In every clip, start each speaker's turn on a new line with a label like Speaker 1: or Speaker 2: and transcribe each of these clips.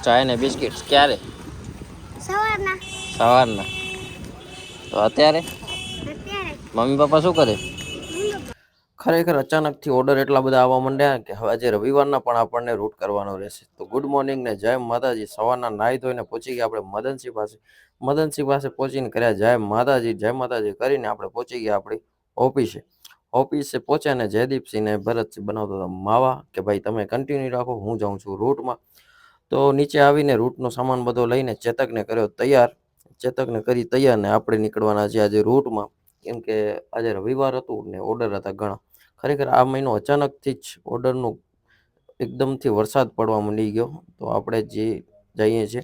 Speaker 1: ચાય ને બિસ્કિટ ક્યારે? સવારના. તો અત્યારે મમ્મી પપ્પા શું કરે? ખરેખર અચાનકથી ઓર્ડર એટલા બધા આવવા માંડ્યા કે હવે આજે રવિવારના પણ આપણને રૂટ કરવાનો રહેશે. તો ગુડ મોર્નિંગ ને જય માતાજી. સવારના નાહી ધોઈને પહોંચી ગયા આપણે મદનસિંહ પાસે. મદનસિંહ પાસે પહોંચીને કર્યા જય માતાજી કરીને આપણે પહોંચી ગયા આપણી ઓફિસે પહોંચ્યા ને જયદીપસિંહ ને ભરતસિંહ બનાવતા હતા માવા કે ભાઈ તમે કન્ટિન્યુ રાખો, હું જાઉં છું રૂટમાં. તો નીચે આવીને રૂટનો સામાન બધો લઈને ચેતકને કર્યો તૈયાર. ચેતકને કરી તૈયાર ને આપણે નીકળવાના છે આજે રૂટમાં, કેમ કે આજે રવિવાર હતું ને ઓર્ડર હતા ઘણા. ખરેખર આ મહિનો અચાનકથી જ ઓર્ડરનું એકદમથી વરસાદ પડવા માંડી ગયો. તો આપણે જઈએ છીએ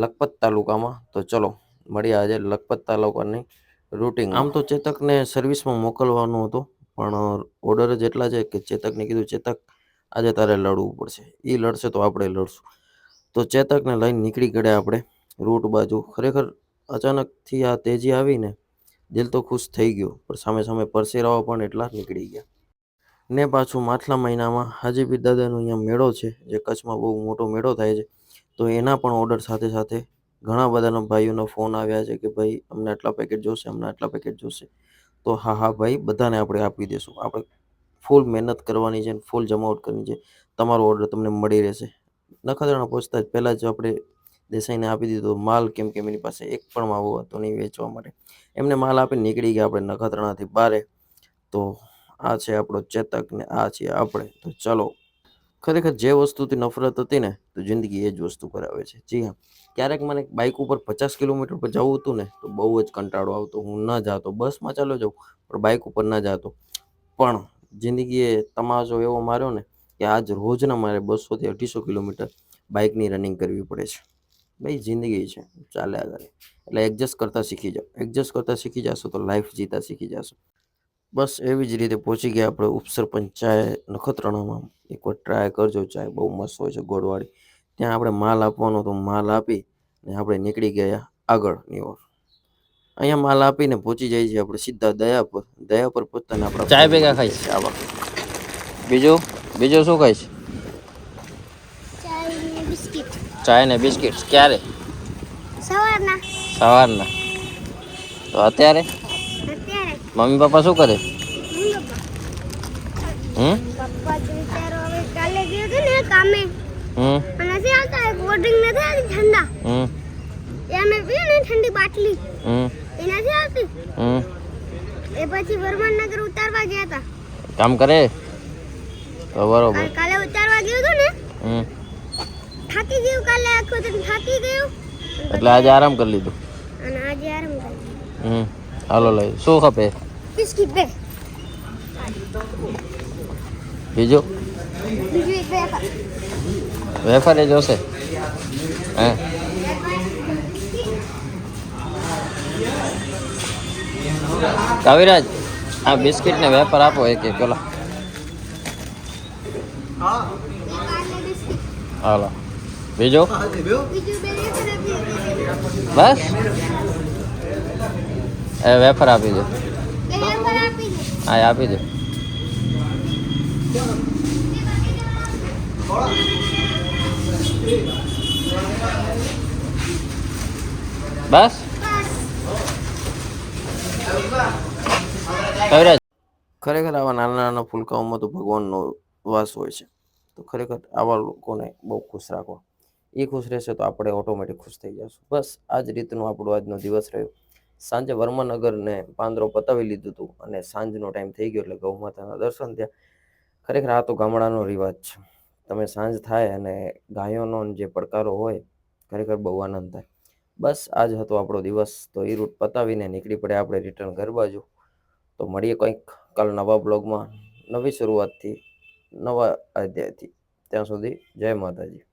Speaker 1: લખપત તાલુકામાં. તો ચલો મળીએ આજે લખપત તાલુકાની રૂટિંગ. આમ તો ચેતકને સર્વિસમાં મોકલવાનો હતો, પણ ઓર્ડર જ એટલા છે કે ચેતકને કીધું ચેતક આજે તારે લડવું પડશે, એ લડશે તો આપણે લડશું. તો ચેતકને લઈને નીકળી ગયા આપણે રૂટ બાજુ. ખરેખર અચાનકથી આ તેજી આવીને દિલ તો ખુશ થઈ ગયો, પણ સામે સામે પરસેરાઓ પણ એટલા નીકળી ગયા. ને પાછું માથલા મહિનામાં હાજીપીર દાદાનો અહીંયા મેળો છે, જે કચ્છમાં બહુ મોટો મેળો થાય છે. તો એના પણ ઓર્ડર સાથે સાથે ઘણા બધાના ભાઈઓના ફોન આવ્યા છે કે ભાઈ અમને આટલા પેકેટ જોશે, અમને આટલા પેકેટ જોશે. તો હા ભાઈ, બધાને આપણે આપી દઈશું. આપણે ફૂલ મહેનત કરવાની છે, ફૂલ જમાવટ કરવાની છે. તમારો ઓર્ડર તમને મળી રહેશે. નખત્રાણા પહોંચતા જ પહેલાં જ આપણે દેસાઈને આપી દીધો માલ, કેમ કે એની પાસે એક પણ માવો હતો નહીં વેચવા માટે. એમને માલ આપીને નીકળી ગયા આપણે નખત્રાણાથી બારે. તો આ છે આપણો ચેતક ને આ છે આપણે. તો ચલો. ખરેખર જે વસ્તુથી નફરત હતી ને, તો જિંદગી એ જ વસ્તુ કરાવે છે. જી હા, ક્યારેક મને બાઇક ઉપર 50 કિલોમીટર પર જવું હતું ને, તો બહુ જ કંટાળો આવતો. હું ન જાતો, બસમાં ચાલો જાઉં પણ બાઇક ઉપર ના જાતો. પણ જિંદગીએ તમાશો એવો માર્યો ને કે આજ રોજના મારે 200 થી 250 કિલોમીટર બાઇકની રનિંગ કરવી પડે છે. ભાઈ જિંદગી છે, ચાલ્યા કરે. એટલે એડજસ્ટ કરતા શીખી જાઓ. એડજસ્ટ કરતા શીખી જશો તો લાઈફ જીતા શીખી જશો. બસ એવી જ રીતે પહોંચી ગયા આપણે ઉપસરપંચ ચાય નખત્રાણામાં. એકવાર ટ્રાય કરજો, ચાય બહુ મસ્ત હોય છે ગોળવાળી. ત્યાં આપણે માલ આપવાનો તો માલ આપી ને આપણે નીકળી ગયા આગળની ઓર. અહીંયા માલ આપીને પહોંચી જાય છે આપણે સીધા દયા પર પહોંચતા ને આપણા
Speaker 2: ચાય
Speaker 1: ફોન
Speaker 2: ભેગા
Speaker 1: મળી જાય
Speaker 2: ખાઈશ.
Speaker 1: છે. આવા
Speaker 2: બીજું શું ખાઈશ? ચાય ને બિસ્કિટ ક્યારે? સવારના. તો અત્યારે મમ્મી પપ્પા શું કરે?
Speaker 3: પપ્પા તો વિચારો હવે કાલે ગયો હતો ને કામે. અને નથી આવતા કોલ્ડ ડ્રિંક નથી આવતી ઠંડા. એ અમે પીએ ને ઠંડી બાટલી. એ નથી આવતી. એ પછી વરમાનનગર ઉતારવા ગયા હતા.
Speaker 2: કામ કરે તો બરોબર.
Speaker 3: કાલે ઉતારવા ગયો હતો ને, થાકી ગયું. કાલે આખો દિન થાકી ગયું
Speaker 2: એટલે આજે આરામ કરી લીધું.
Speaker 3: અને આજે આરામ કર્યો.
Speaker 2: હાલો લઈ. શું ખપે?
Speaker 3: બિસ્કિટ બે.
Speaker 2: બીજું
Speaker 3: એક વેફર.
Speaker 2: વેફર એ જોશે? હે કવિરાજ, આ બિસ્કિટ ને વેફર આપો એક એક. પેલા હાલો. બીજું બસ એ વેફર આપી દો. હા આપી દો. બસ કવિરાજ.
Speaker 1: ખરેખર આવા નાના નાના ફૂલકાઓમાં તો ભગવાનનો વાસ હોય છે. તો ખરેખર આવા લોકોને બહુ ખુશ રાખવા. એ ખુશ રહેશે તો આપણે ઓટોમેટિક ખુશ થઈ જશું. બસ આ જ રીતનો આપણો આજનો દિવસ રહ્યો. સાંજે વર્માનગરને પાંદરો પતાવી લીધું હતું અને સાંજનો ટાઈમ થઈ ગયો એટલે ગૌ માતાના દર્શન થયા. ખરેખર આ તો ગામડાનો રિવાજ છે. તમે સાંજ થાય અને ગાયોનો જે પડકારો હોય, ખરેખર બહુ આનંદ થાય. બસ આજ હતો આપણો દિવસ. તો એ રૂટ પતાવીને નીકળી પડ્યા આપણે રિટર્ન ઘર બાજુ. તો મળીએ કંઈક કાલ નવા બ્લોગમાં, નવી શરૂઆતથી, નવા અધ્યાયથી. ત્યાં સુધી જય માતાજી.